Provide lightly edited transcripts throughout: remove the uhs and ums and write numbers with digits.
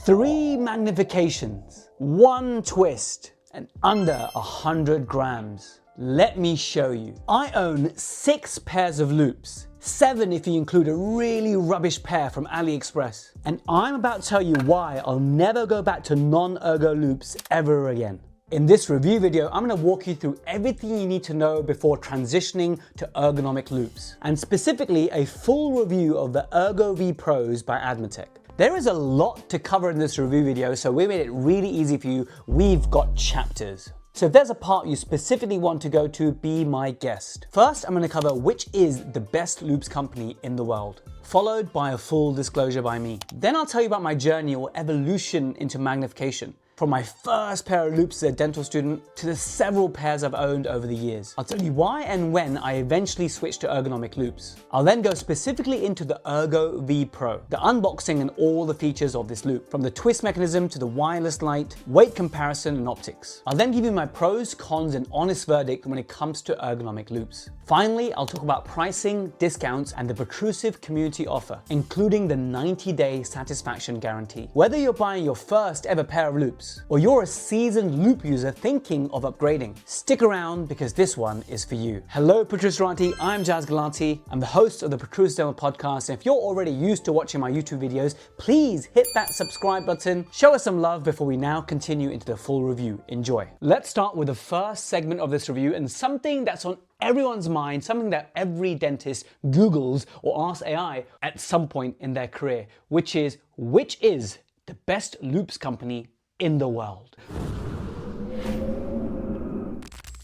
3 magnifications, 1 twist, and under 100 grams. Let me show you. I own 6 pairs of loupes, 7 if you include a really rubbish pair from AliExpress. And I'm about to tell you why I'll never go back to non-ergo loupes ever again. In this review video, I'm going to walk you through everything you need to know before transitioning to ergonomic loupes, and specifically a full review of the Ergo V Pros by Admetec. There is a lot to cover in this review video, so we made it really easy for you. We've got chapters. So if there's a part you specifically want to go to, be my guest. First, I'm going to cover which is the best loupes company in the world, followed by a full disclosure by me. Then I'll tell you about my journey or evolution into magnification, from my first pair of loupes as a dental student to the several pairs I've owned over the years. I'll tell you why and when I eventually switched to ergonomic loupes. I'll then go specifically into the Ergo V Pro, the unboxing and all the features of this loupe, from the twist mechanism to the wireless light, weight comparison and optics. I'll then give you my pros, cons and honest verdict when it comes to ergonomic loupes. Finally, I'll talk about pricing, discounts and the Protrusive community offer, including the 90-day satisfaction guarantee. Whether you're buying your first ever pair of loupes or you're a seasoned loupe user thinking of upgrading, stick around because this one is for you. Hello Protrusive, I'm Jaz Gulati. I'm the host of the Protrusive Dental Podcast, and if you're already used to watching my YouTube videos, please hit that subscribe button. Show us some love before we now continue into the full review. Enjoy. Let's start with the first segment of this review and something that's on everyone's mind, something that every dentist Googles or asks AI at some point in their career, which is the best loupes company in the world.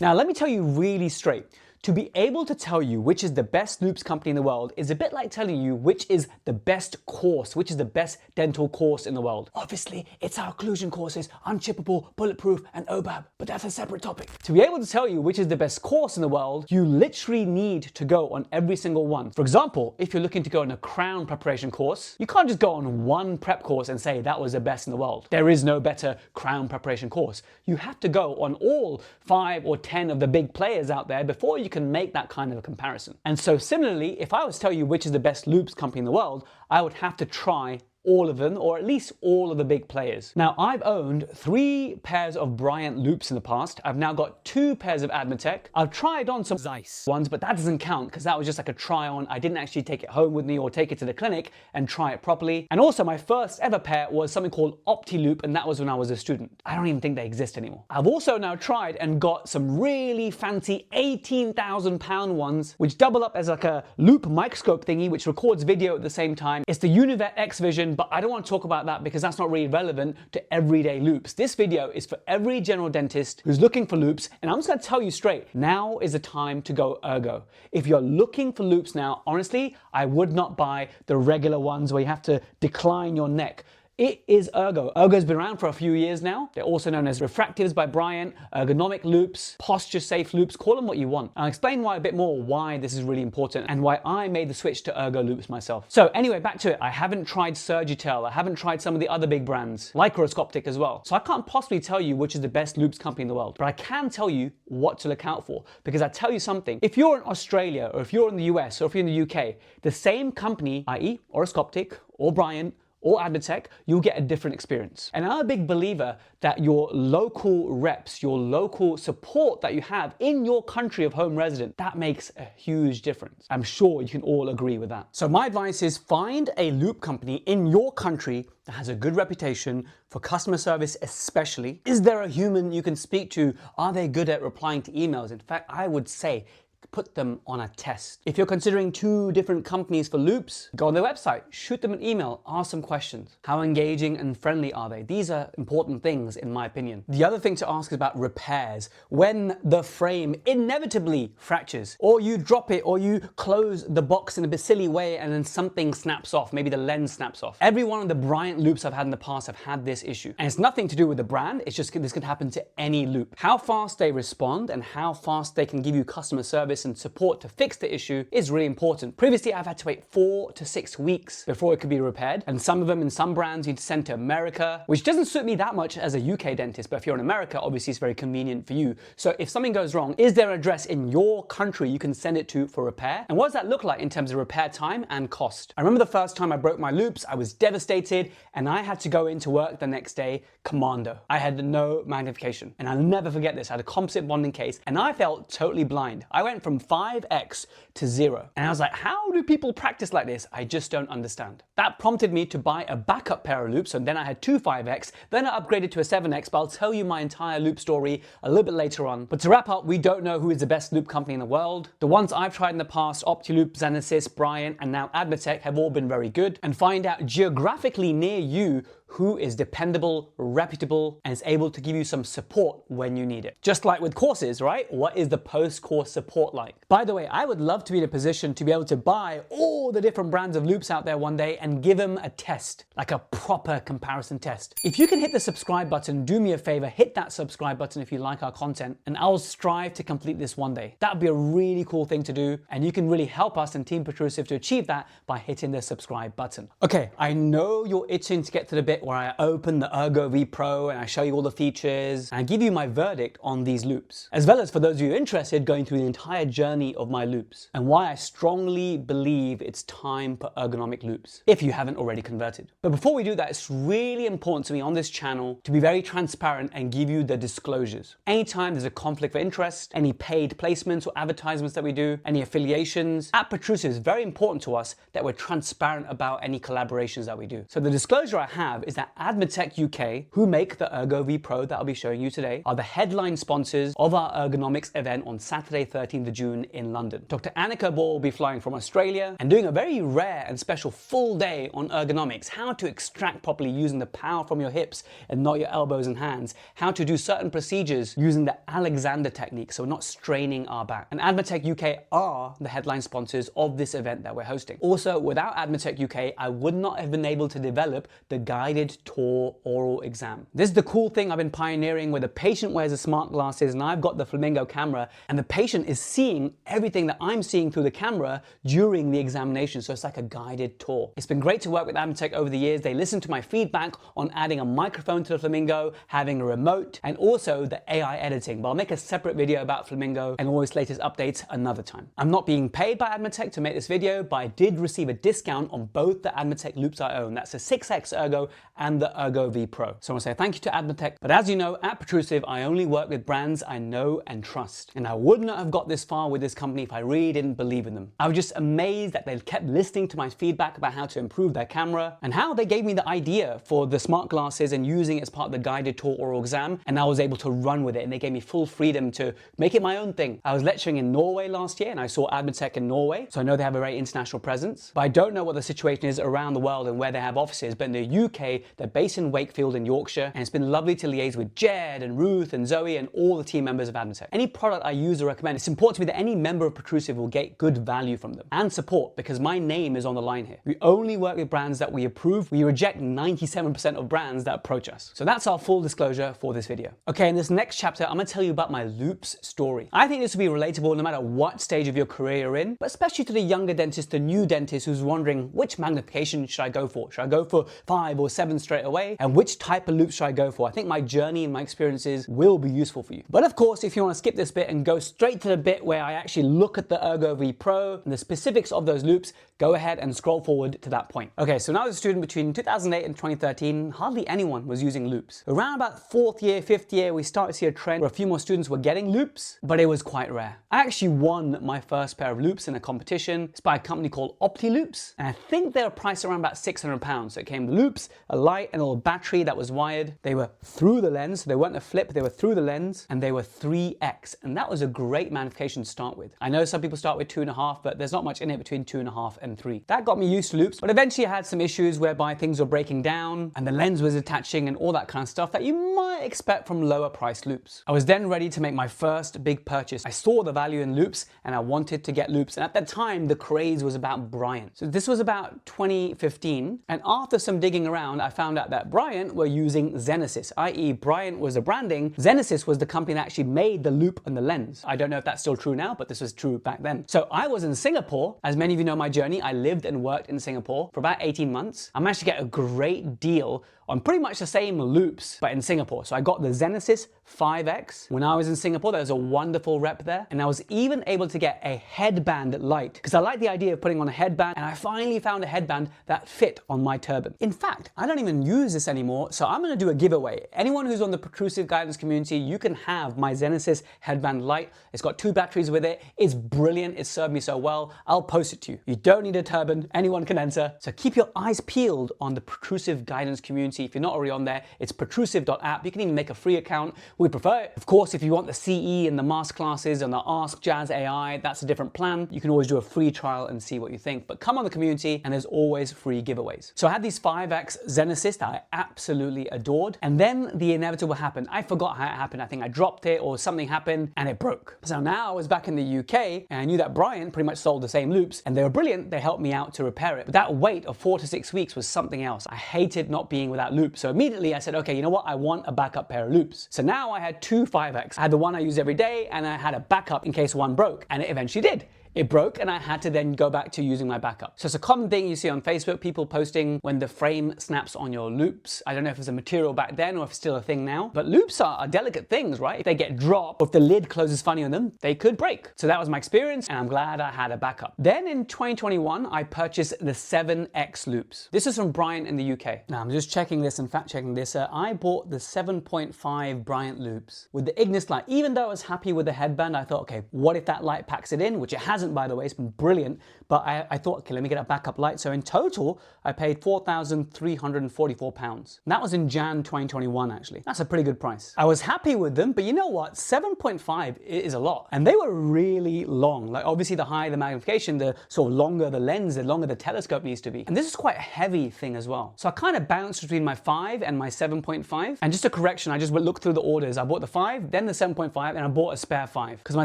Now, let me tell you really straight. To be able to tell you which is the best loupes company in the world is a bit like telling you which is the best course, which is the best dental course in the world. Obviously, it's our occlusion courses, unchippable, bulletproof, and OBAB, but that's a separate topic. To be able to tell you which is the best course in the world, you literally need to go on every single one. For example, if you're looking to go on a crown preparation course, you can't just go on one prep course and say that was the best in the world. There is no better crown preparation course. You have to go on all 5 or 10 of the big players out there before you can make that kind of a comparison. And so similarly, if I was to tell you which is the best loupes company in the world, I would have to try all of them, or at least all of the big players. Now, I've owned 3 pairs of Bryant loupes in the past. I've now got 2 pairs of Admetec. I've tried on some Zeiss ones, but that doesn't count because that was just like a try on. I didn't actually take it home with me or take it to the clinic and try it properly. And also my first ever pair was something called OptiLoupe, and that was when I was a student. I don't even think they exist anymore. I've also now tried and got some really fancy 18,000 pound ones, which double up as like a loupe microscope thingy, which records video at the same time. It's the Univet X Vision, but I don't want to talk about that because that's not really relevant to everyday loupes. This video is for every general dentist who's looking for loupes, and I'm just going to tell you straight, now is the time to go ergo. If you're looking for loupes now, honestly, I would not buy the regular ones where you have to decline your neck. It is ergo. Ergo's been around for a few years now. They're also known as refractives by Bryant, ergonomic loupes, posture safe loupes, call them what you want. I'll explain a bit more why this is really important and why I made the switch to ergo loupes myself. So anyway, back to it. I haven't tried Surgitel. I haven't tried some of the other big brands, like Oroscoptic as well. So I can't possibly tell you which is the best loupes company in the world, but I can tell you what to look out for, because I tell you something. If you're in Australia or if you're in the US or if you're in the UK, the same company, i.e. Oroscoptic or Bryant, or Admetec, you'll get a different experience. And I'm a big believer that your local reps, your local support that you have in your country of home resident, that makes a huge difference. I'm sure you can all agree with that. So my advice is find a loupe company in your country that has a good reputation for customer service especially. Is there a human you can speak to? Are they good at replying to emails? In fact, I would say put them on a test. If you're considering 2 different companies for loupes, go on their website, shoot them an email, ask some questions. How engaging and friendly are they? These are important things in my opinion. The other thing to ask is about repairs. When the frame inevitably fractures, or you drop it, or you close the box in a silly way and then something snaps off, maybe the lens snaps off. Every one of the Bryant loupes I've had in the past have had this issue. And it's nothing to do with the brand, it's just this could happen to any loupe. How fast they respond and how fast they can give you customer service service and support to fix the issue is really important. Previously, I've had to wait 4 to 6 weeks before it could be repaired, and some of them in some brands you need to send to America, which doesn't suit me that much as a UK dentist, but if you're in America, obviously it's very convenient for you. So if something goes wrong, is there an address in your country you can send it to for repair? And what does that look like in terms of repair time and cost? I remember the first time I broke my loupes, I was devastated, and I had to go into work the next day commando. I had no magnification, and I'll never forget this. I had a composite bonding case, and I felt totally blind. I went from 5x to 0, and I was like, how do people practice like this? I just don't understand. That prompted me to buy a backup pair of loupes, and then I had two 5x, then I upgraded to a 7x, but I'll tell you my entire loupe story a little bit later on. But to wrap up, we don't know who is the best loupe company in the world. The ones I've tried in the past, OptiLoupe, Zeiss, Bryant, and now Admetec, have all been very good. And find out geographically near you who is dependable, reputable, and is able to give you some support when you need it. Just like with courses, right? What is the post-course support like? By the way, I would love to be in a position to be able to buy all the different brands of loupes out there one day and give them a test, like a proper comparison test. If you can hit the subscribe button, do me a favor, hit that subscribe button if you like our content, and I'll strive to complete this one day. That would be a really cool thing to do, and you can really help us in Team Protrusive to achieve that by hitting the subscribe button. Okay, I know you're itching to get to the bit where I open the Ergo V Pro and I show you all the features and I give you my verdict on these loupes, as well as for those of you interested going through the entire journey of my loupes and why I strongly believe it's time for ergonomic loupes if you haven't already converted. But before we do that, it's really important to me on this channel to be very transparent and give you the disclosures. Anytime there's a conflict of interest, any paid placements or advertisements that we do, any affiliations, at Protrusive it's very important to us that we're transparent about any collaborations that we do. So the disclosure I have is that Admetec UK, who make the Ergo V Pro that I'll be showing you today, are the headline sponsors of our ergonomics event on Saturday 13th of June in London. Dr. Annika Ball will be flying from Australia and doing a very rare and special full day on ergonomics, how to extract properly using the power from your hips and not your elbows and hands, how to do certain procedures using the Alexander technique, so we're not straining our back. And Admetec UK are the headline sponsors of this event that we're hosting. Also, without Admetec UK, I would not have been able to develop the guided tour oral exam. This is the cool thing I've been pioneering, where the patient wears the smart glasses and I've got the Flamingo camera, and the patient is seeing everything that I'm seeing through the camera during the examination, so it's like a guided tour. It's been great to work with Admetec over the years. They listen to my feedback on adding a microphone to the Flamingo, having a remote, and also the AI editing, but I'll make a separate video about Flamingo and all its latest updates another time. I'm not being paid by Admetec to make this video, but I did receive a discount on both the Admetec loupes I own. That's the 6X Ergo and the Ergo V Pro. So I want to say thank you to Admetec. But as you know, at Protrusive, I only work with brands I know and trust. And I would not have got this far with this company if I really didn't believe in them. I was just amazed that they kept listening to my feedback about how to improve their camera and how they gave me the idea for the smart glasses and using it as part of the guided tour oral exam. And I was able to run with it, and they gave me full freedom to make it my own thing. I was lecturing in Norway last year and I saw Admetec in Norway. So I know they have a very international presence, but I don't know what the situation is around the world and where they have offices. But in the UK, they're based in Wakefield in Yorkshire, and it's been lovely to liaise with Jed and Ruth and Zoe and all the team members of Admetec. Any product I use or recommend, it's important to me that any member of Protrusive will get good value from them and support, because my name is on the line here. We only work with brands that we approve. We reject 97% of brands that approach us. So that's our full disclosure for this video. Okay, in this next chapter, I'm gonna tell you about my loupes story. I think this will be relatable no matter what stage of your career you're in, but especially to the younger dentist, the new dentist who's wondering, which magnification should I go for? Should I go for 5 or 7 straight away? And which type of loupes should I go for? I think my journey and my experiences will be useful for you. But of course, if you want to skip this bit and go straight to the bit where I actually look at the Ergo V Pro and the specifics of those loupes, go ahead and scroll forward to that point. Okay, so when I was a student between 2008 and 2013, hardly anyone was using loupes. Around about 4th year, 5th year, we started to see a trend where a few more students were getting loupes, but it was quite rare. I actually won my first pair of loupes in a competition. It's by a company called OptiLoupe, and I think they were priced around about £600. So it came with loupes, a light, and a little battery that was wired. They were through the lens, so they weren't a flip, they were through the lens, and they were 3X, and that was a great magnification to start with. I know some people start with 2.5, but there's not much in it between 2.5 and 3. That got me used to loupes, but eventually I had some issues whereby things were breaking down and the lens was attaching and all that kind of stuff that you might expect from lower priced loupes. I was then ready to make my first big purchase. I saw the value in loupes and I wanted to get loupes, and at that time the craze was about Bryant. So this was about 2015, and after some digging around I found out that Bryant were using Zenesis, i.e. Bryant was the branding, Zenesis was the company that actually made the loupe and the lens. I don't know if that's still true now, but this was true back then. So I was in Singapore. As many of you know my journey, I lived and worked in Singapore for about 18 months. I managed to get a great deal on pretty much the same loupes, but in Singapore. So I got the Zenesis 5X. When I was in Singapore, there was a wonderful rep there. And I was even able to get a headband light because I like the idea of putting on a headband, and I finally found a headband that fit on my turban. In fact, I don't even use this anymore, so I'm gonna do a giveaway. Anyone who's on the Protrusive Guidance community, you can have my Zenesis headband light. It's got 2 batteries with it. It's brilliant. It served me so well. I'll post it to you. You don't need a turban. Anyone can enter. So keep your eyes peeled on the Protrusive Guidance community. If you're not already on there, it's protrusive.app. You can even make a free account. We prefer it. Of course, if you want the CE and the master classes and the Ask Jaz AI, that's a different plan. You can always do a free trial and see what you think. But come on the community, and there's always free giveaways. So I had these 5X Zenesis that I absolutely adored. And then the inevitable happened. I forgot how it happened. I think I dropped it or something happened and it broke. So now I was back in the UK and I knew that Bryant pretty much sold the same loupes and they were brilliant. They helped me out to repair it. But that wait of 4 to 6 weeks was something else. I hated not being without loupes. So immediately I said, okay, you know what? I want a backup pair of loupes. So now I had 2 5X. I had the one I used every day and I had a backup in case one broke, and it eventually did. It broke and I had to then go back to using my backup. So it's a common thing you see on Facebook, people posting when the frame snaps on your loupes. I don't know if it's a material back then or if it's still a thing now, but loupes are delicate things, right? If they get dropped or if the lid closes funny on them, they could break. So that was my experience and I'm glad I had a backup. Then in 2021, I purchased the 7X loupes. This is from Bryant in the UK. Now I'm just checking this and fact checking this. I bought the 7.5 Bryant loupes with the Ignis light. Even though I was happy with the headband, I thought, okay, what if that light packs it in, which it hasn't, by the way. It's been brilliant, but I thought, okay, let me get a backup light. So in total, I paid £4,344. That was in Jan 2021, actually. That's a pretty good price. I was happy with them, but you know what? 7.5 is a lot. And they were really long. Like obviously the higher the magnification, the sort of longer the lens, the longer the telescope needs to be. And this is quite a heavy thing as well. So I kind of balanced between my 5 and my 7.5. And just a correction, I just looked through the orders. I bought the 5, then the 7.5, and I bought a spare 5. Because my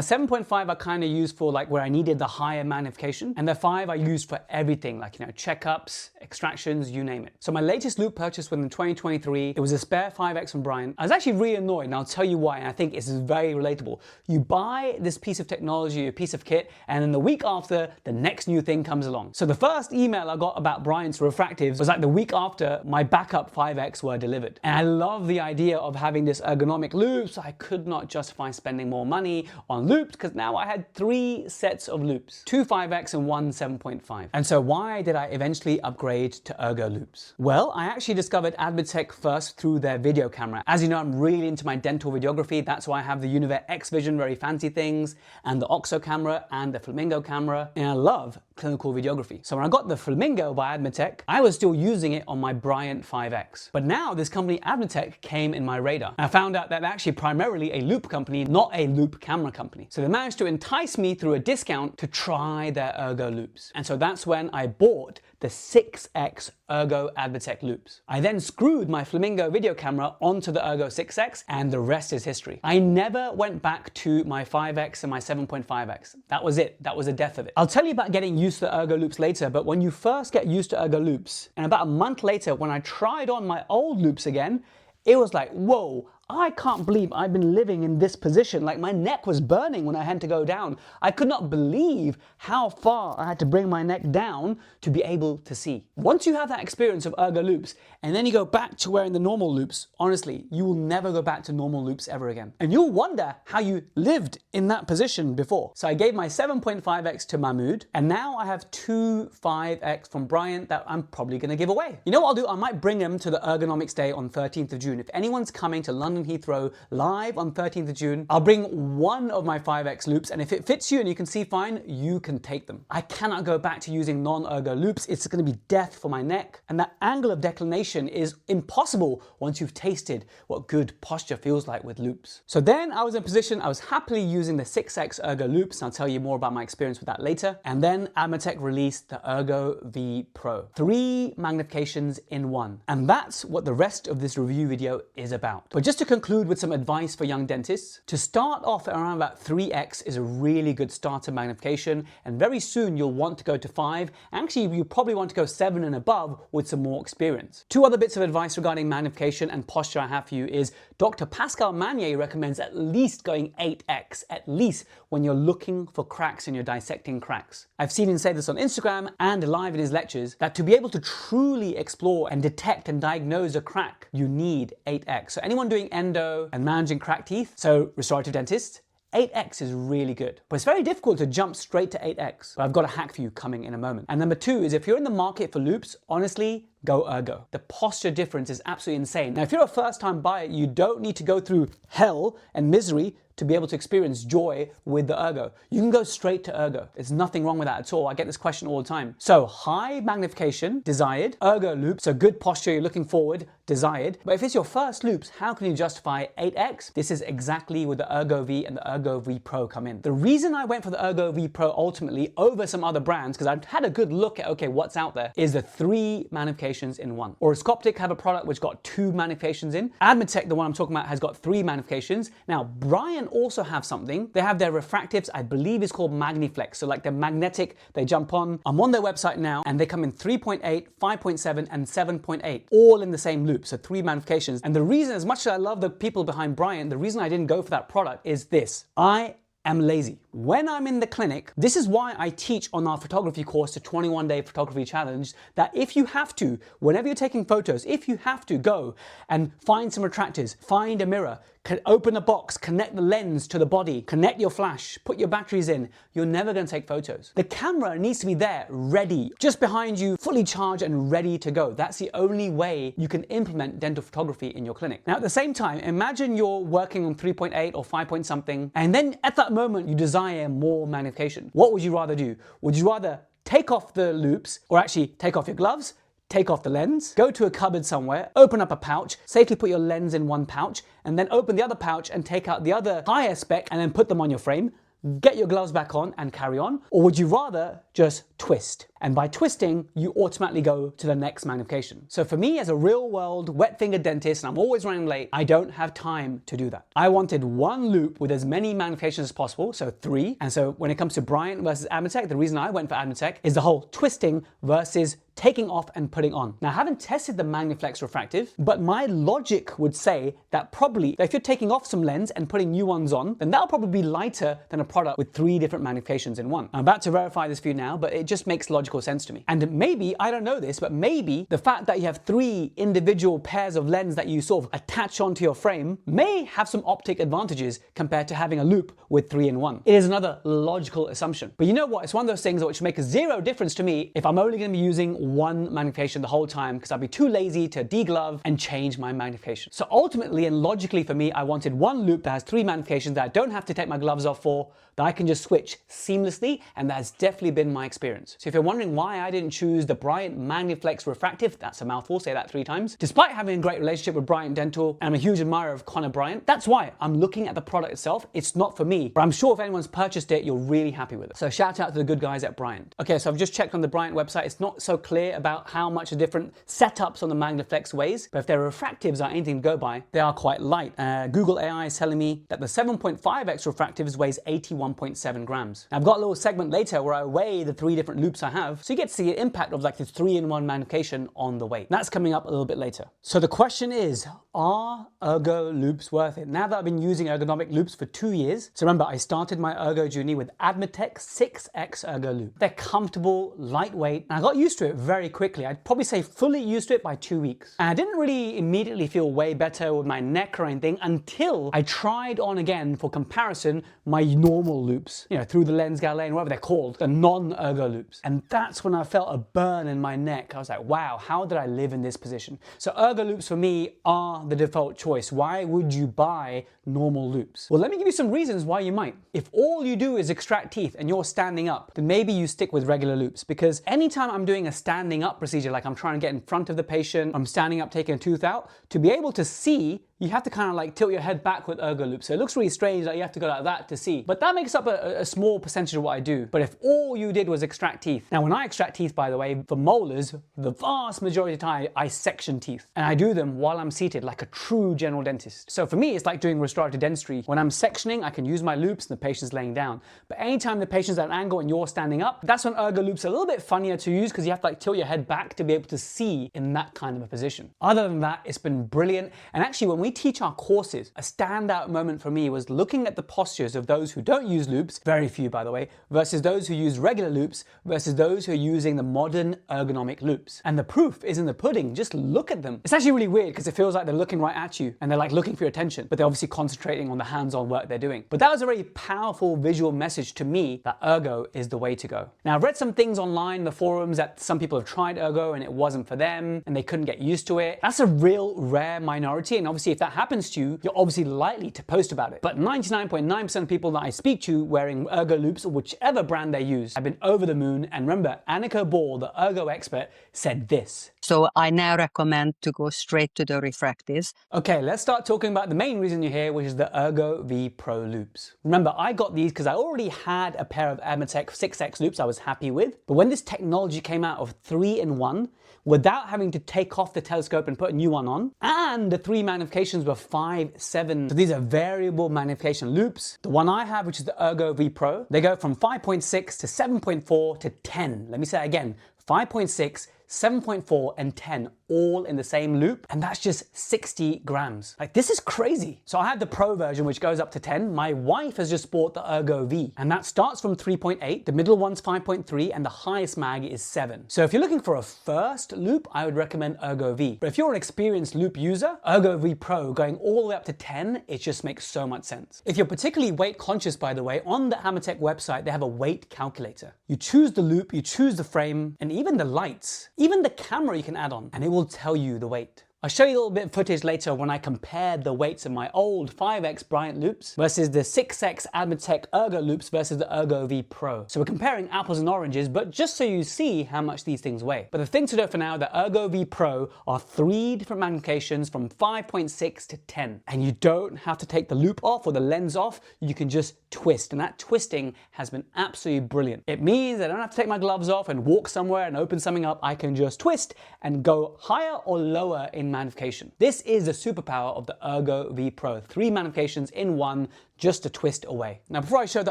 7.5 I kind of used for like where I needed the higher magnification, and the 5 I used for everything, like, you know, checkups, extractions, you name it. So my latest loupe purchase was in 2023. It was a spare 5X from Bryant. I was actually really annoyed, and I'll tell you why, and I think it's very relatable. You buy this piece of technology, a piece of kit, and then the week after, the next new thing comes along. So the first email I got about Bryant's refractives was like the week after my backup 5X were delivered. And I love the idea of having this ergonomic loupe, so I could not justify spending more money on loupes because now I had 3 sets of loupes. 2 5X and 1 7.5. And so why did I eventually upgrade to Ergo loupes? Well, I actually discovered Admetec first through their video camera. As you know, I'm really into my dental videography. That's why I have the Univet X Vision, very fancy things, and the OXO camera and the Flamingo camera. And I love clinical videography. So when I got the Flamingo by Admetec, I was still using it on my Bryant 5X. But now this company Admetec came in my radar. I found out that they're actually primarily a loupe company, not a loupe camera company. So they managed to entice me through a discount to try their Ergo loupes. And so that's when I bought the 6X Ergo Admetec loupes. I then screwed my Flamingo video camera onto the Ergo 6X and the rest is history. I never went back to my 5X and my 7.5X. That was it. That was the death of it. I'll tell you about getting used to Ergo loupes later, but when you first get used to Ergo loupes, and about a month later when I tried on my old loupes again, it was like, whoa, I can't believe I've been living in this position. Like my neck was burning when I had to go down. I could not believe how far I had to bring my neck down to be able to see. Once you have that experience of Ergo loupes and then you go back to wearing the normal loupes, honestly, you will never go back to normal loupes ever again. And you'll wonder how you lived in that position before. So I gave my 7.5X to Mahmood and now I have 2 5X from Bryant that I'm probably gonna give away. You know what I'll do? I might bring them to the Ergonomics Day on 13th of June. If anyone's coming to London Heathrow live on 13th of June, I'll bring one of my 5X loupes, and if it fits you and you can see fine, you can take them. I cannot go back to using non-Ergo loupes. It's going to be death for my neck, and that angle of declination is impossible once you've tasted what good posture feels like with loupes. So then I was in a position, I was happily using the 6X Ergo loupes, and I'll tell you more about my experience with that later. And then Admetec released the Ergo V Pro. 3 magnifications in one. And that's what the rest of this review video is about. But just to to conclude with some advice for young dentists, to start off at around about 3x is a really good starter magnification, and very soon you'll want to go to 5. Actually, you probably want to go 7 and above with some more experience. Two other bits of advice regarding magnification and posture I have for you is Dr. Pascal Magnier recommends at least going 8x, at least when you're looking for cracks and you're dissecting cracks. I've seen him say this on Instagram and live in his lectures, that to be able to truly explore and detect and diagnose a crack, you need 8x. So anyone doing endo and managing cracked teeth, so restorative dentists, 8x is really good. But it's very difficult to jump straight to 8x. But I've got a hack for you coming in a moment. And number 2 is if you're in the market for loupes, honestly, go ergo. The posture difference is absolutely insane. Now, if you're a first-time buyer, you don't need to go through hell and misery to be able to experience joy with the ergo. You can go straight to ergo. There's nothing wrong with that at all. I get this question all the time. So high magnification, desired. Ergo loupes, so good posture, you're looking forward, desired. But if it's your first loupes, how can you justify 8x? This is exactly where the Ergo V and the Ergo V Pro come in. The reason I went for the Ergo V Pro ultimately over some other brands, because I've had a good look at, okay, what's out there, is the 3 magnifications in one. Oroscoptic have a product which got 2 magnifications in. Admetec, the one I'm talking about, has got 3 magnifications. Now, Bryant also have something. They have their refractives, I believe is called Magniflex. So like they're magnetic, they jump on. I'm on their website now and they come in 3.8, 5.7 and 7.8, all in the same loop. So 3 magnifications. And the reason, as much as I love the people behind Bryant, the reason I didn't go for that product is this. I am lazy. When I'm in the clinic, this is why I teach on our photography course, the 21-day photography challenge, that if you have to, whenever you're taking photos, if you have to go and find some retractors, find a mirror, open a box, connect the lens to the body, connect your flash, put your batteries in, you're never going to take photos. The camera needs to be there, ready, just behind you, fully charged and ready to go. That's the only way you can implement dental photography in your clinic. Now, at the same time, imagine you're working on 3.8 or 5 point something, and then at that moment you desire more magnification. What would you rather do? Would you rather take off the loupes, or actually take off your gloves, take off the lens, go to a cupboard somewhere, open up a pouch, safely put your lens in one pouch, and then open the other pouch and take out the other higher spec and then put them on your frame, get your gloves back on and carry on? Or would you rather just twist? And by twisting, you automatically go to the next magnification. So for me, as a real world wet finger dentist, and I'm always running late, I don't have time to do that. I wanted one loupe with as many magnifications as possible, so 3. And so when it comes to Bryant versus Admetec, the reason I went for Admetec is the whole twisting versus taking off and putting on. Now, I haven't tested the Magniflex refractive, but my logic would say that probably if you're taking off some lens and putting new ones on, then that'll probably be lighter than a product with 3 different magnifications in one. I'm about to verify this for you now, but it just makes logical sense to me. And maybe, I don't know this, but maybe the fact that you have 3 individual pairs of lens that you sort of attach onto your frame may have some optic advantages compared to having a loupe with 3 in 1. It is another logical assumption. But you know what? It's one of those things which make 0 difference to me if I'm only going to be using 1 magnification the whole time, because I'd be too lazy to deglove and change my magnification. So ultimately and logically for me, I wanted one loupe that has 3 magnifications that I don't have to take my gloves off for, that I can just switch seamlessly, and that's definitely been my experience. So if you're wondering why I didn't choose the Bryant Magniflex Refractive, that's a mouthful, say that 3 times, despite having a great relationship with Bryant Dental, and I'm a huge admirer of Connor Bryant, that's why I'm looking at the product itself. It's not for me, but I'm sure if anyone's purchased it, you're really happy with it. So shout out to the good guys at Bryant. Okay, so I've just checked on the Bryant website. It's not so clear about how much the different setups on the Magniflex weighs, but if their refractives are anything to go by, they are quite light. Google AI is telling me that the 7.5x refractives weighs 81.7 grams. Now, I've got a little segment later where I weigh the 3 different loupes I have, so you get to see the impact of like this 3-in-1 magnification on the weight. That's coming up a little bit later. So the question is, are ergo loupes worth it? Now that I've been using ergonomic loupes for 2 years, so remember I started my ergo journey with Admetec 6x ergo loupe. They're comfortable, lightweight, and I got used to it very quickly. I'd probably say fully used to it by 2 weeks. And I didn't really immediately feel way better with my neck or anything until I tried on again for comparison my normal loupes, you know, through the lens gallery, whatever they're called, the non-ergo loupes. And that's when I felt a burn in my neck. I was like, wow, how did I live in this position? So ergo loupes for me are the default choice. Why would you buy normal loupes? Well, let me give you some reasons why you might. If all you do is extract teeth and you're standing up, then maybe you stick with regular loupes, because anytime I'm doing a standing up procedure, like I'm trying to get in front of the patient, I'm standing up taking a tooth out, to be able to see, you have to kind of like tilt your head back with ergo loop. So it looks really strange that you have to go like that to see. But that makes up a small percentage of what I do. But if all you did was extract teeth. Now when I extract teeth, by the way, for molars, the vast majority of the time I section teeth. And I do them while I'm seated like a true general dentist. So for me, it's like doing restorative dentistry. When I'm sectioning, I can use my loupes and the patient's laying down. But anytime the patient's at an angle and you're standing up, that's when ergo loupes are a little bit funnier to use because you have to like tilt your head back to be able to see in that kind of a position. Other than that, it's been brilliant. And actually, when we teach our courses, a standout moment for me was looking at the postures of those who don't use loupes, very few by the way, versus those who use regular loupes versus those who are using the modern ergonomic loupes. And the proof is in the pudding. Just look at them. It's actually really weird because it feels like they're looking right at you and they're like looking for your attention, but they're obviously concentrating on the hands-on work they're doing. But that was a very powerful visual message to me that ergo is the way to go. Now, I've read some things online in the forums that some people have tried ergo and it wasn't for them and they couldn't get used to it. That's a real rare minority, and obviously if that happens to you, you're obviously likely to post about it. But 99.9% of people that I speak to wearing ergo loupes or whichever brand they use have been over the moon. And remember, Annika Ball, the ergo expert, said this. So I now recommend to go straight to the refractives. Okay, let's start talking about the main reason you're here, which is the Ergo V Pro loupes. Remember, I got these because I already had a pair of Admetec 6X loupes I was happy with. But when this technology came out of 3-in-1, without having to take off the telescope and put a new one on, and the 3 magnifications were 5/7. So these are variable magnification loupes. The one I have, which is the Ergo V Pro, they go from 5.6 to 7.4 to 10. Let me say it again, 5.6, 7.4 and 10 all in the same loupe, and that's just 60 grams. Like, this is crazy. So I have the Pro version, which goes up to 10. My wife has just bought the Ergo V, and that starts from 3.8, the middle one's 5.3, and the highest mag is 7. So if you're looking for a first loupe, I would recommend Ergo V. But if you're an experienced loupe user, Ergo V Pro going all the way up to 10, it just makes so much sense. If you're particularly weight conscious, by the way, on the Admetec website, they have a weight calculator. You choose the loupe, you choose the frame, and even the lights, even the camera you can add on, and it will tell you the weight. I'll show you a little bit of footage later when I compared the weights of my old 5X Bryant loupes versus the 6X Admetec Ergo loupes versus the Ergo V Pro. So we're comparing apples and oranges, but just so you see how much these things weigh. But the thing to know for now, the Ergo V Pro are 3 different magnifications from 5.6 to 10. And you don't have to take the loupe off or the lens off, you can just twist. And that twisting has been absolutely brilliant. It means I don't have to take my gloves off and walk somewhere and open something up. I can just twist and go higher or lower in magnification. This is the superpower of the Ergo V Pro. 3 magnifications in one, just a twist away. Now, before I show the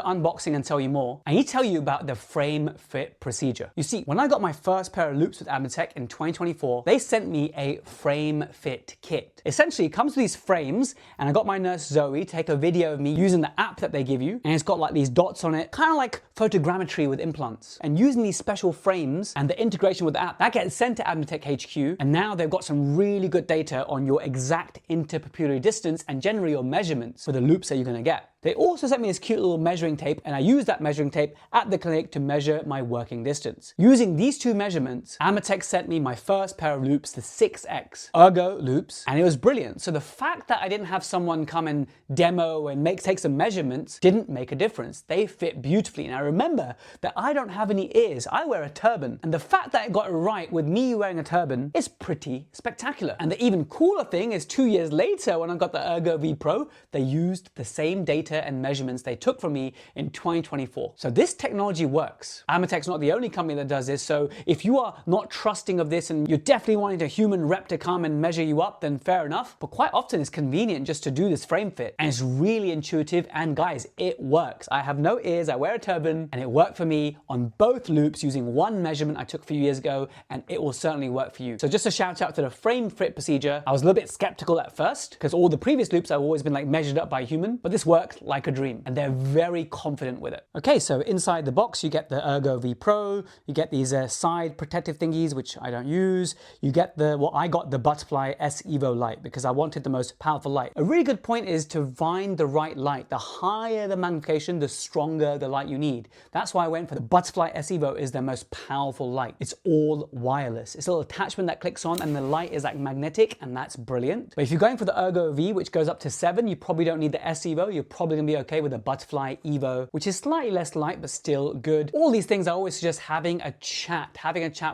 unboxing and tell you more, I need to tell you about the frame fit procedure. You see, when I got my first pair of loupes with Admetec in 2024, they sent me a frame fit kit. Essentially, it comes with these frames, and I got my nurse Zoe to take a video of me using the app that they give you, and it's got like these dots on it, kind of like photogrammetry with implants. And using these special frames and the integration with the app, that gets sent to Admetec HQ, and now they've got some really good data on your exact interpupillary distance and generally your measurements for the loupes that you're going to get. They also sent me this cute little measuring tape, and I used that measuring tape at the clinic to measure my working distance. Using these 2 measurements, Admetec sent me my first pair of loupes, the 6X Ergo loupes, and it was brilliant. So the fact that I didn't have someone come and demo and take some measurements didn't make a difference. They fit beautifully. And I remember that I don't have any ears. I wear a turban, and the fact that it got it right with me wearing a turban is pretty spectacular. And the even cooler thing is 2 years later, when I got the Ergo V Pro, they used the same data and measurements they took from me in 2024. So this technology works. Admetec's not the only company that does this, so if you are not trusting of this and you're definitely wanting a human rep to come and measure you up, then fair enough. But quite often it's convenient just to do this frame fit, and it's really intuitive, and guys, it works. I have no ears, I wear a turban, and it worked for me on both loupes using 1 measurement I took a few years ago, and it will certainly work for you. So just a shout out to the frame fit procedure. I was a little bit skeptical at first because all the previous loupes I've always been like measured up by a human, but this worked like a dream, and they're very confident with it. Okay, so inside the box you get the Ergo V Pro, you get these side protective thingies, which I don't use. You get I got the Butterfly S Evo light because I wanted the most powerful light. A really good point is to find the right light. The higher the magnification, the stronger the light you need. That's why I went for the Butterfly S Evo. Is their most powerful light. It's all wireless. It's a little attachment that clicks on, and the light is like magnetic, and that's brilliant. But if you're going for the Ergo V, which goes up to 7, you probably don't need the S Evo. You're probably probably gonna be okay with a Butterfly Evo, which is slightly less light, but still good. All these things, I always suggest having a chat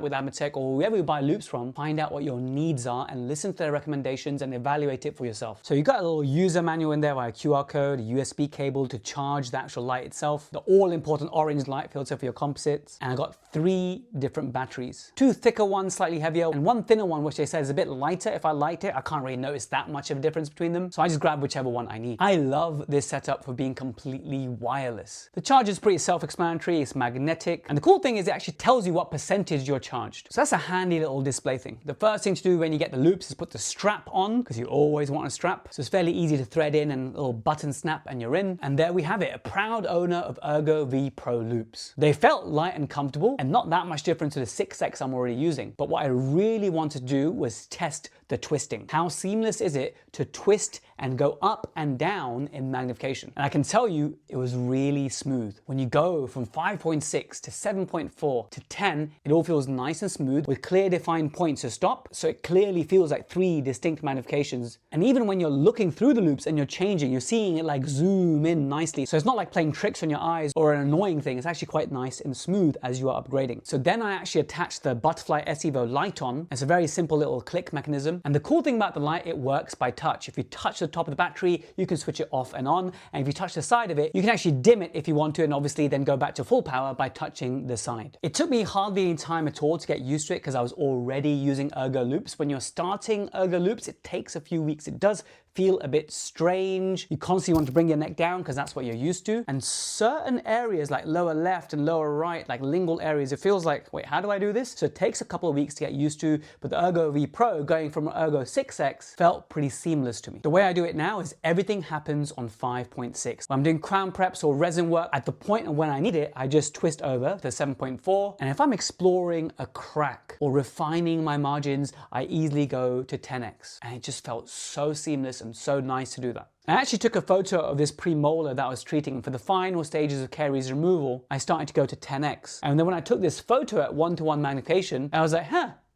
with Admetec or whoever you buy loupes from. Find out what your needs are and listen to their recommendations and evaluate it for yourself. So you got a little user manual in there via QR code, a USB cable to charge the actual light itself, the all important orange light filter for your composites, and I got 3 different batteries. 2 thicker ones, slightly heavier, and 1 thinner one, which they say is a bit lighter. If I light it, I can't really notice that much of a difference between them, so I just grab whichever one I need. I love this setup for being completely wireless. The charge is pretty self-explanatory, it's magnetic, and the cool thing is it actually tells you what percentage you're charged. So that's a handy little display thing. The first thing to do when you get the loupes is put the strap on, because you always want a strap. So it's fairly easy to thread in and a little button snap and you're in. And there we have it, a proud owner of Ergo V Pro loupes. They felt light and comfortable and not that much different to the 6X I'm already using. But what I really wanted to do was test the twisting. How seamless is it to twist and go up and down in magnification? And I can tell you it was really smooth. When you go from 5.6 to 7.4 to 10, it all feels nice and smooth with clear defined points to stop. So it clearly feels like 3 distinct magnifications. And even when you're looking through the loupes and you're changing, you're seeing it like zoom in nicely. So it's not like playing tricks on your eyes or an annoying thing. It's actually quite nice and smooth as you are upgrading. So then I actually attached the Butterfly S-Evo light on. It's a very simple little click mechanism. And the cool thing about the light, it works by touch. If you touch the top of the battery, you can switch it off and on. And if you touch the side of it, you can actually dim it if you want to, and obviously then go back to full power by touching the side. It took me hardly any time at all to get used to it because I was already using Ergo loupes. When you're starting Ergo loupes, it takes a few weeks. It does feel a bit strange. You constantly want to bring your neck down because that's what you're used to. And certain areas like lower left and lower right, like lingual areas, it feels like, wait, how do I do this? So it takes a couple of weeks to get used to, but the Ergo V Pro going from Ergo 6X felt pretty seamless to me. The way I do it now is everything happens on 5.6. When I'm doing crown preps or resin work, at the point of when I need it, I just twist over to 7.4. And if I'm exploring a crack or refining my margins, I easily go to 10X. And it just felt so seamless and so nice to do that. I actually took a photo of this premolar that I was treating, and for the final stages of caries removal, I started to go to 10X. And then when I took this photo at 1:1 magnification, I was like,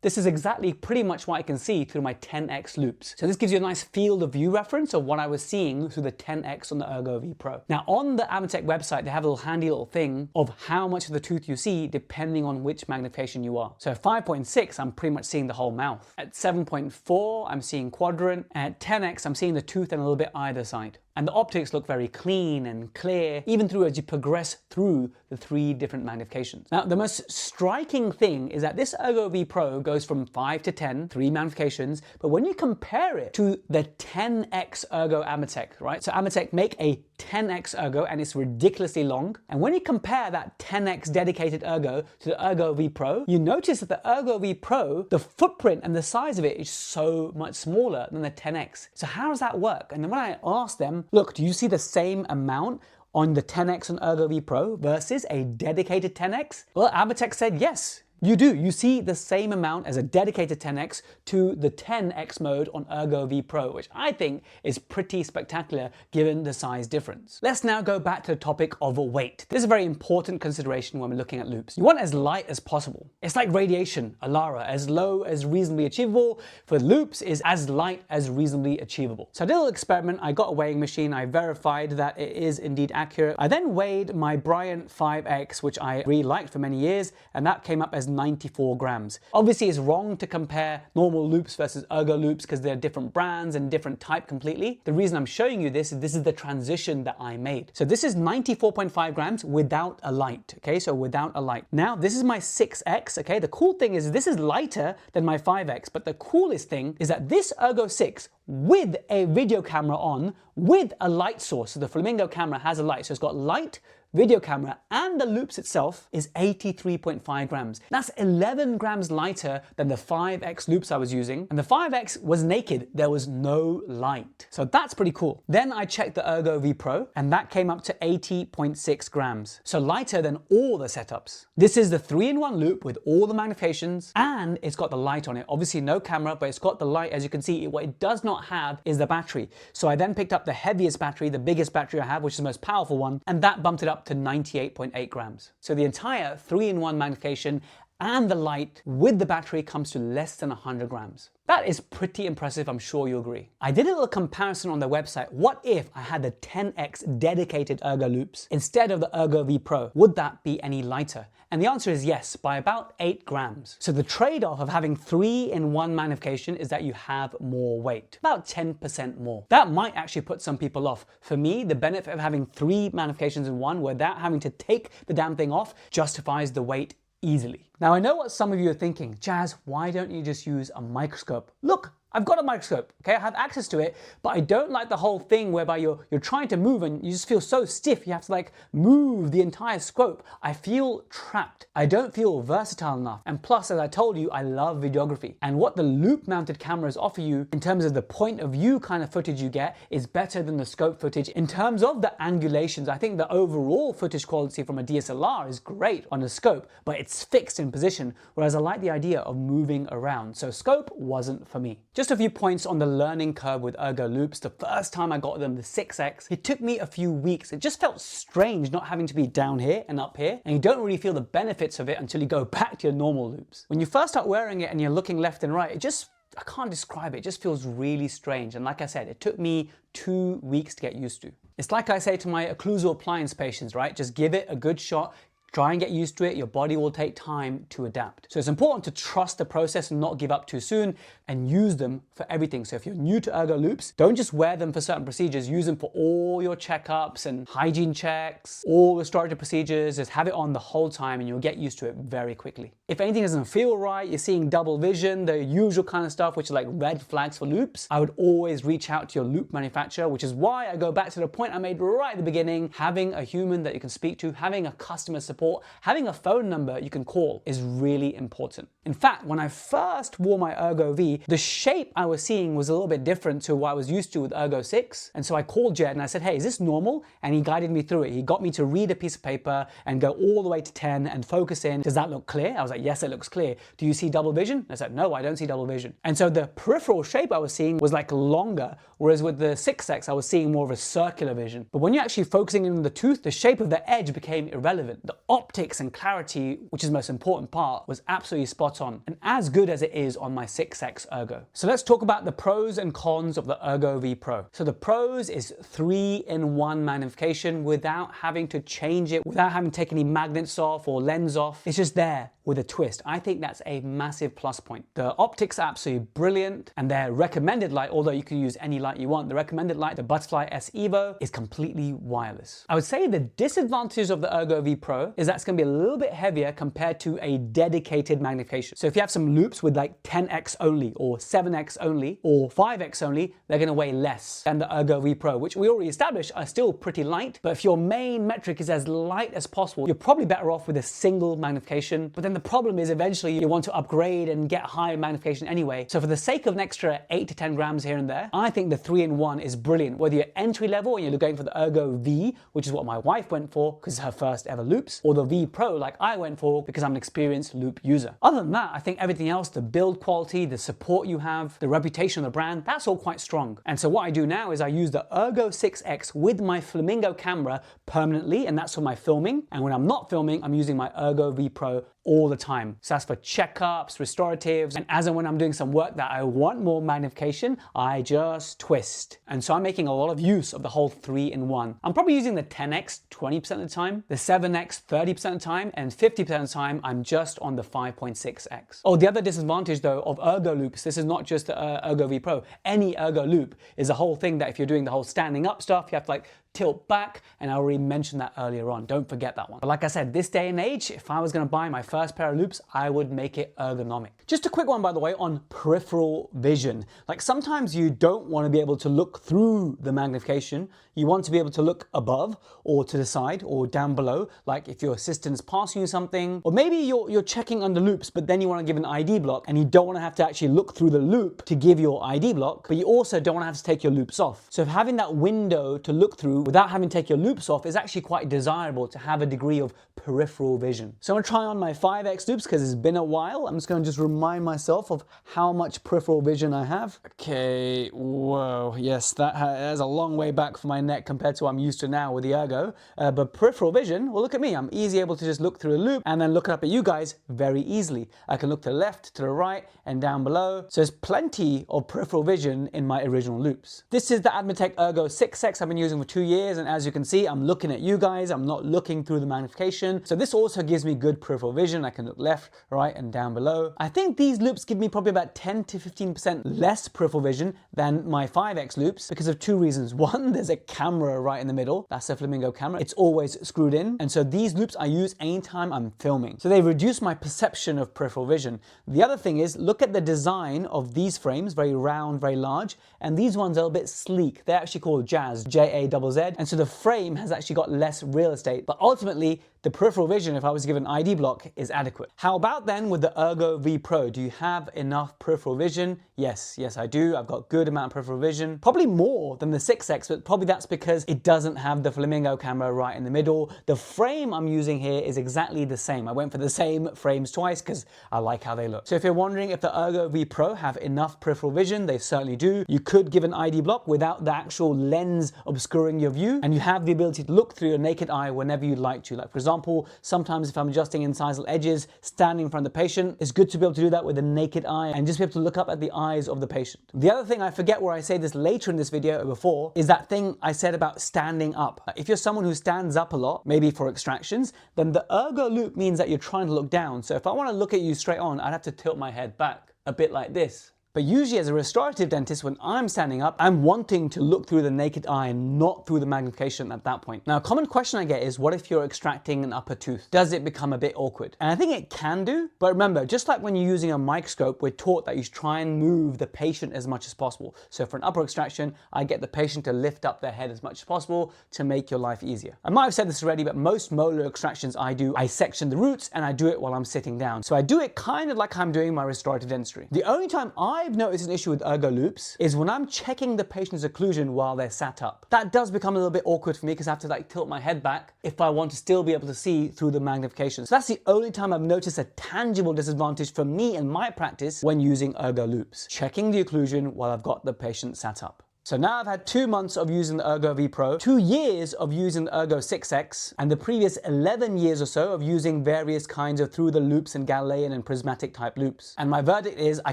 this is exactly pretty much what I can see through my 10X loupes. So this gives you a nice field of view reference of what I was seeing through the 10X on the Ergo V Pro. Now on the Admetec website, they have a little handy little thing of how much of the tooth you see depending on which magnification you are. So at 5.6, I'm pretty much seeing the whole mouth. At 7.4, I'm seeing quadrant. At 10X, I'm seeing the tooth and a little bit either side. And the optics look very clean and clear, even through as you progress through the 3 different magnifications. Now, the most striking thing is that this Ergo V Pro goes from 5 to 10, 3 magnifications, but when you compare it to the 10X Ergo Admetec, right? So Admetec make a 10X Ergo and it's ridiculously long. And when you compare that 10X dedicated Ergo to the Ergo V Pro, you notice that the Ergo V Pro, the footprint and the size of it is so much smaller than the 10X. So how does that work? And then when I asked them, look, do you see the same amount on the 10X and Ergo V Pro versus a dedicated 10X? Well, Admetec said yes. You do. You see the same amount as a dedicated 10X to the 10X mode on Ergo V Pro, which I think is pretty spectacular given the size difference. Let's now go back to the topic of weight. This is a very important consideration when we're looking at loupes. You want as light as possible. It's like radiation, Alara, as low as reasonably achievable. For loupes is as light as reasonably achievable. So I did a little experiment. I got a weighing machine. I verified that it is indeed accurate. I then weighed my Bryant 5X, which I really liked for many years, and that came up as 94 grams. Obviously, it's wrong to compare normal loupes versus Ergo loupes because they're different brands and different type completely. The reason I'm showing you this is the transition that I made. So this is 94.5 grams without a light, okay? So without a light. Now, this is my 6X, okay? The cool thing is this is lighter than my 5X, but the coolest thing is that this Ergo 6 with a video camera on, with a light source, so the Flamingo camera has a light, so it's got light, video camera, and the loupes itself is 83.5 grams. That's 11 grams lighter than the 5X loupes I was using, and the 5X was naked. There was no light. So that's pretty cool. Then I checked the Ergo V Pro, and that came up to 80.6 grams. So lighter than all the setups. This is the 3-in-1 loupe with all the magnifications, and it's got the light on it. Obviously no camera, but it's got the light. As you can see, what it does not have is the battery. So I then picked up the heaviest battery, the biggest battery I have, which is the most powerful one, and that bumped it up to 98.8 grams. So the entire 3-in-1 magnification and the light with the battery comes to less than 100 grams. That is pretty impressive, I'm sure you agree. I did a little comparison on their website. What if I had the 10x dedicated Ergo Loupes instead of the Ergo V Pro? Would that be any lighter? And the answer is yes, by about 8 grams. So the trade-off of having 3-in-1 magnification is that you have more weight, about 10% more. That might actually put some people off. For me, the benefit of having 3 magnifications in one without having to take the damn thing off justifies the weight easily. Now I know what some of you are thinking, Jaz, why don't you just use a microscope? Look, I've got a microscope, okay? I have access to it, but I don't like the whole thing whereby you're trying to move and you just feel so stiff. You have to like move the entire scope. I feel trapped. I don't feel versatile enough. And plus, as I told you, I love videography. And what the loupe mounted cameras offer you in terms of the point of view kind of footage you get is better than the scope footage. In terms of the angulations, I think the overall footage quality from a DSLR is great on a scope, but it's fixed in position, whereas I like the idea of moving around. So scope wasn't for me. Just a few points on the learning curve with Ergo Loupes. The first time I got them, the 6X, it took me a few weeks. It just felt strange not having to be down here and up here, and you don't really feel the benefits of it until you go back to your normal loupes. When you first start wearing it and you're looking left and right, I can't describe it. It just feels really strange. And like I said, it took me 2 weeks to get used to. It's like I say to my occlusal appliance patients, right? Just give it a good shot. Try and get used to it. Your body will take time to adapt. So it's important to trust the process and not give up too soon and use them for everything. So if you're new to Ergo Loupes, don't just wear them for certain procedures. Use them for all your checkups and hygiene checks, all restorative procedures. Just have it on the whole time and you'll get used to it very quickly. If anything doesn't feel right, you're seeing double vision, the usual kind of stuff, which is like red flags for loupes, I would always reach out to your loupe manufacturer, which is why I go back to the point I made right at the beginning. Having a human that you can speak to, having a customer support, having a phone number you can call is really important. In fact, when I first wore my Ergo V, the shape I was seeing was a little bit different to what I was used to with Ergo 6. And so I called Jed and I said, hey, is this normal? And he guided me through it. He got me to read a piece of paper and go all the way to 10 and focus in. Does that look clear? I was like, yes, it looks clear. Do you see double vision? I said, no, I don't see double vision. And so the peripheral shape I was seeing was like longer, whereas with the 6X, I was seeing more of a circular vision. But when you're actually focusing in on the tooth, the shape of the edge became irrelevant. The optics and clarity, which is the most important part, was absolutely spot on and as good as it is on my 6X Ergo. So let's talk about the pros and cons of the Ergo V Pro. So the pros is 3-in-1 magnification without having to change it, without having to take any magnets off or lens off. It's just there with a twist. I think that's a massive plus point. The optics are absolutely brilliant and their recommended light, although you can use any light you want, the recommended light, the Butterfly S Evo, is completely wireless. I would say the disadvantages of the Ergo V Pro is that it's going to be a little bit heavier compared to a dedicated magnification. So if you have some loupes with like 10x only or 7x only or 5x only, they're going to weigh less than the Ergo V Pro, which we already established are still pretty light. But if your main metric is as light as possible, you're probably better off with a single magnification. But then the problem is eventually you want to upgrade and get higher magnification anyway. So for the sake of an extra 8 to 10 grams here and there, I think the 3-in-1 is brilliant. Whether you're entry level and you're going for the Ergo V, which is what my wife went for because it's her first ever loupes, or the V Pro like I went for because I'm an experienced loupe user. Other than that, I think everything else, the build quality, the support you have, the reputation of the brand, that's all quite strong. And so what I do now is I use the Ergo 6X with my Flamingo camera permanently, and that's for my filming. And when I'm not filming, I'm using my Ergo V Pro all the time. So that's for checkups, restoratives, and as and when I'm doing some work that I want more magnification, I just twist. And so I'm making a lot of use of the whole 3-in-1. I'm probably using the 10X 20% of the time, the 7X 30% of the time, and 50% of the time I'm just on the 5.6X. Oh, the other disadvantage though of Ergo loupes, this is not just the Ergo V Pro, any Ergo loupe is a whole thing that if you're doing the whole standing up stuff, you have to like tilt back, and I already mentioned that earlier on. Don't forget that one. But like I said, this day and age, if I was gonna buy my first pair of loupes, I would make it ergonomic. Just a quick one, by the way, on peripheral vision. Like sometimes you don't wanna be able to look through the magnification. You want to be able to look above or to the side or down below, like if your assistant's passing you something, or maybe you're checking under loupes, but then you wanna give an ID block and you don't wanna have to actually look through the loupe to give your ID block, but you also don't wanna have to take your loupes off. So having that window to look through without having to take your loupes off is actually quite desirable to have a degree of peripheral vision. So I'm gonna try on my 5X loupes because it's been a while. I'm just going to just remind myself of how much peripheral vision I have. Okay, whoa, yes, that's a long way back for my neck compared to what I'm used to now with the Ergo. But peripheral vision, well, look at me. I'm easily able to just look through a loupe and then look up at you guys very easily. I can look to the left, to the right, and down below. So there's plenty of peripheral vision in my original loupes. This is the Admetec Ergo 6X I've been using for 2 years, and as you can see, I'm looking at you guys. I'm not looking through the magnification. So this also gives me good peripheral vision. I can look left, right, and down below. I think these loupes give me probably about 10 to 15% less peripheral vision than my 5X loupes because of 2 reasons. One, there's a camera right in the middle. That's a flamingo camera. It's always screwed in. And so these loupes I use anytime I'm filming. So they reduce my perception of peripheral vision. The other thing is, look at the design of these frames, very round, very large, and these ones are a bit sleek. They're actually called Jaz, J-A-Z-Z, and so the frame has actually got less real estate, but ultimately, the peripheral vision, if I was to give an ID block, is adequate. How about then with the Ergo V Pro? Do you have enough peripheral vision? Yes, I do. I've got good amount of peripheral vision. Probably more than the 6X, but probably that's because it doesn't have the flamingo camera right in the middle. The frame I'm using here is exactly the same. I went for the same frames twice because I like how they look. So if you're wondering if the Ergo V Pro have enough peripheral vision, they certainly do. You could give an ID block without the actual lens obscuring your view, and you have the ability to look through your naked eye whenever you'd like to. Like for example, sometimes if I'm adjusting incisal edges, standing in front of the patient, it's good to be able to do that with a naked eye and just be able to look up at the eyes of the patient. The other thing I forget where I say this later in this video or before is that thing I said about standing up. If you're someone who stands up a lot, maybe for extractions, then the Ergo loupe means that you're trying to look down. So if I want to look at you straight on, I'd have to tilt my head back a bit like this. But usually as a restorative dentist, when I'm standing up, I'm wanting to look through the naked eye and not through the magnification at that point. Now, a common question I get is, what if you're extracting an upper tooth? Does it become a bit awkward? And I think it can do, but remember, just like when you're using a microscope, we're taught that you should try and move the patient as much as possible. So for an upper extraction, I get the patient to lift up their head as much as possible to make your life easier. I might have said this already, but most molar extractions I section the roots and I do it while I'm sitting down. So I do it kind of like I'm doing my restorative dentistry. The only time I've noticed an issue with Ergo loupes is when I'm checking the patient's occlusion while they're sat up. That does become a little bit awkward for me because I have to like tilt my head back if I want to still be able to see through the magnification. So that's the only time I've noticed a tangible disadvantage for me in my practice when using Ergo loupes. Checking the occlusion while I've got the patient sat up. So now I've had 2 months of using the Ergo V Pro, 2 years of using the Ergo 6X, and the previous 11 years or so of using various kinds of through the loupes and Galilean and prismatic type loupes. And my verdict is I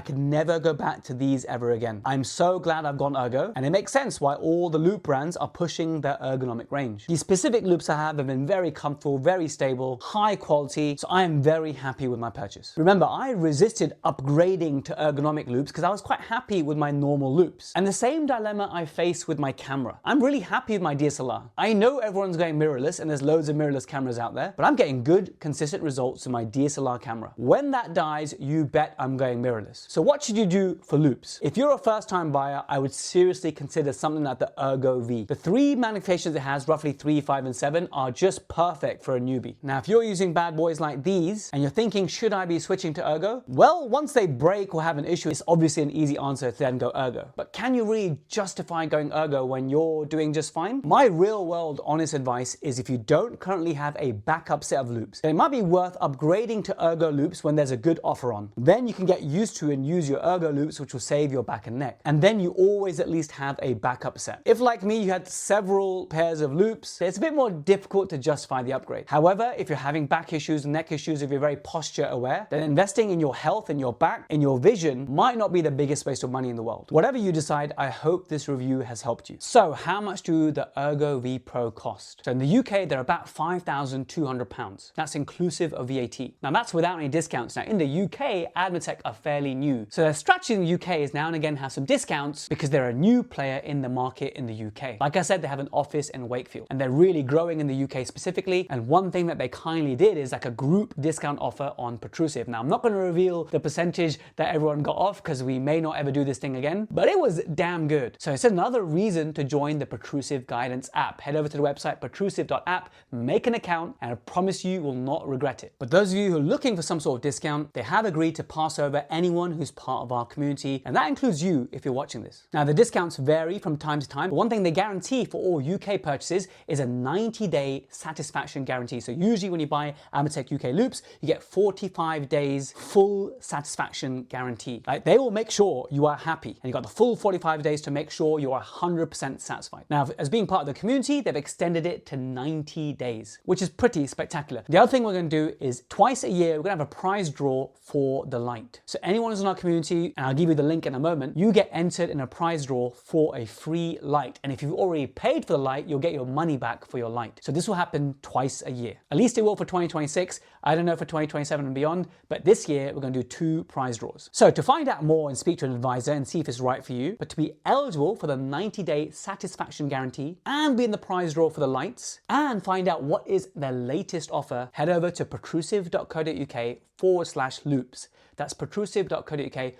could never go back to these ever again. I'm so glad I've gone Ergo, and it makes sense why all the loupe brands are pushing their ergonomic range. The specific loupes I have been very comfortable, very stable, high quality, so I am very happy with my purchase. Remember, I resisted upgrading to ergonomic loupes because I was quite happy with my normal loupes. And the same dilemma I face with my camera. I'm really happy with my DSLR. I know everyone's going mirrorless and there's loads of mirrorless cameras out there, but I'm getting good, consistent results with my DSLR camera. When that dies, you bet I'm going mirrorless. So what should you do for loupes? If you're a first-time buyer, I would seriously consider something like the Ergo V. The 3 magnifications it has, roughly 3, 5, and 7, are just perfect for a newbie. Now, if you're using bad boys like these and you're thinking, should I be switching to Ergo? Well, once they break or have an issue, it's obviously an easy answer to then go Ergo. But can you really justify going Ergo when you're doing just fine? My real world honest advice is if you don't currently have a backup set of loupes, then it might be worth upgrading to Ergo loupes when there's a good offer on. Then you can get used to and use your Ergo loupes, which will save your back and neck. And then you always at least have a backup set. If like me, you had several pairs of loupes, it's a bit more difficult to justify the upgrade. However, if you're having back issues and neck issues, if you're very posture aware, then investing in your health and your back and your vision might not be the biggest waste of money in the world. Whatever you decide, I hope this review has helped you. So how much do the Ergo V Pro cost? So in the UK, they're about £5,200. That's inclusive of VAT. Now that's without any discounts. Now in the UK, Admetec are fairly new. So their strategy in the UK is now and again have some discounts because they're a new player in the market in the UK. Like I said, they have an office in Wakefield and they're really growing in the UK specifically. And one thing that they kindly did is like a group discount offer on Protrusive. Now I'm not going to reveal the percentage that everyone got off because we may not ever do this thing again, but it was damn good. So So it's another reason to join the Protrusive Guidance app. Head over to the website protrusive.app, make an account, and I promise you will not regret it. But those of you who are looking for some sort of discount, they have agreed to pass over anyone who's part of our community, and that includes you if you're watching this. Now, the discounts vary from time to time, but one thing they guarantee for all UK purchases is a 90-day satisfaction guarantee. So usually when you buy Admetec UK loupes, you get 45 days full satisfaction guarantee. Like, they will make sure you are happy, and you got the full 45 days to make sure you are 100% satisfied. Now, as being part of the community, they've extended it to 90 days, which is pretty spectacular. The other thing we're going to do is twice a year, we're going to have a prize draw for the light. So anyone who's in our community, and I'll give you the link in a moment, you get entered in a prize draw for a free light. And if you've already paid for the light, you'll get your money back for your light. So this will happen twice a year. At least it will for 2026. I don't know for 2027 and beyond, but this year we're going to do 2 prize draws. So to find out more and speak to an advisor and see if it's right for you, but to be eligible for the 90-day satisfaction guarantee and be in the prize draw for the lights and find out what is their latest offer, head over to protrusive.co.uk/loupes. That's protrusive.co.uk/loupes,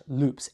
Loupes,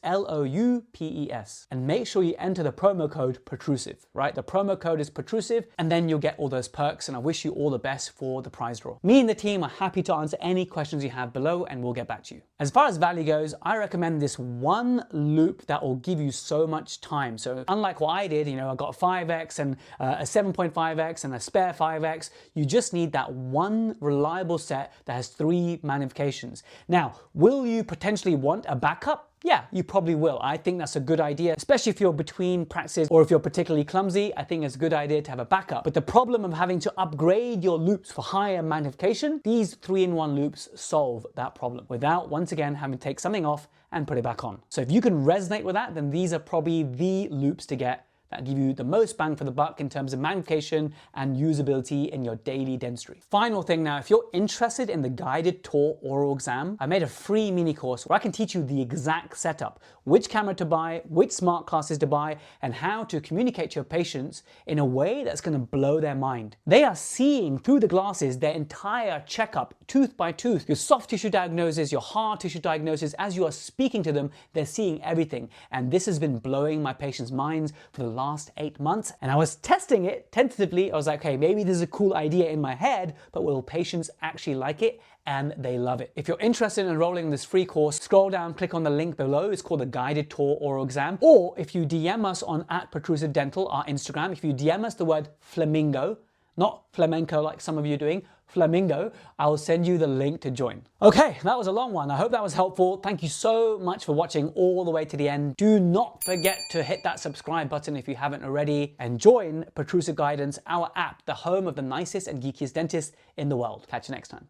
and make sure you enter the promo code Protrusive, right? The promo code is Protrusive, and then you'll get all those perks, and I wish you all the best for the prize draw. Me and the team are happy to answer any questions you have below, and we'll get back to you. As far as value goes, I recommend this one loupe that will give you so much time. So unlike what I did, I got a 5x and a 7.5x and a spare 5x, you just need that one reliable set that has 3 magnifications. Now, will you potentially want a backup? Yeah, you probably will. I think that's a good idea, especially if you're between practices or if you're particularly clumsy. I think it's a good idea to have a backup. But the problem of having to upgrade your loupes for higher magnification, these 3-in-1 loupes solve that problem without, once again, having to take something off and put it back on. So if you can resonate with that, then these are probably the loupes to get that give you the most bang for the buck in terms of magnification and usability in your daily dentistry. Final thing now, if you're interested in the guided tour oral exam, I made a free mini course where I can teach you the exact setup, which camera to buy, which smart glasses to buy, and how to communicate to your patients in a way that's going to blow their mind. They are seeing through the glasses their entire checkup, tooth by tooth, your soft tissue diagnosis, your hard tissue diagnosis. As you are speaking to them, they're seeing everything. And this has been blowing my patients' minds for the last 8 months, and I was testing it tentatively. I was like, okay, maybe this is a cool idea in my head, but will patients actually like it? And they love it. If you're interested in enrolling in this free course, scroll down, click on the link below. It's called the Guided Tour Oral Exam. Or if you DM us on @Protrusive Dental, our Instagram, if you DM us the word flamingo, not flamenco like some of you are doing, flamingo, I'll send you the link to join. Okay, that was a long one. I hope that was helpful. Thank you so much for watching all the way to the end. Do not forget to hit that subscribe button if you haven't already, and join Protrusive Guidance, our app, the home of the nicest and geekiest dentists in the world. Catch you next time.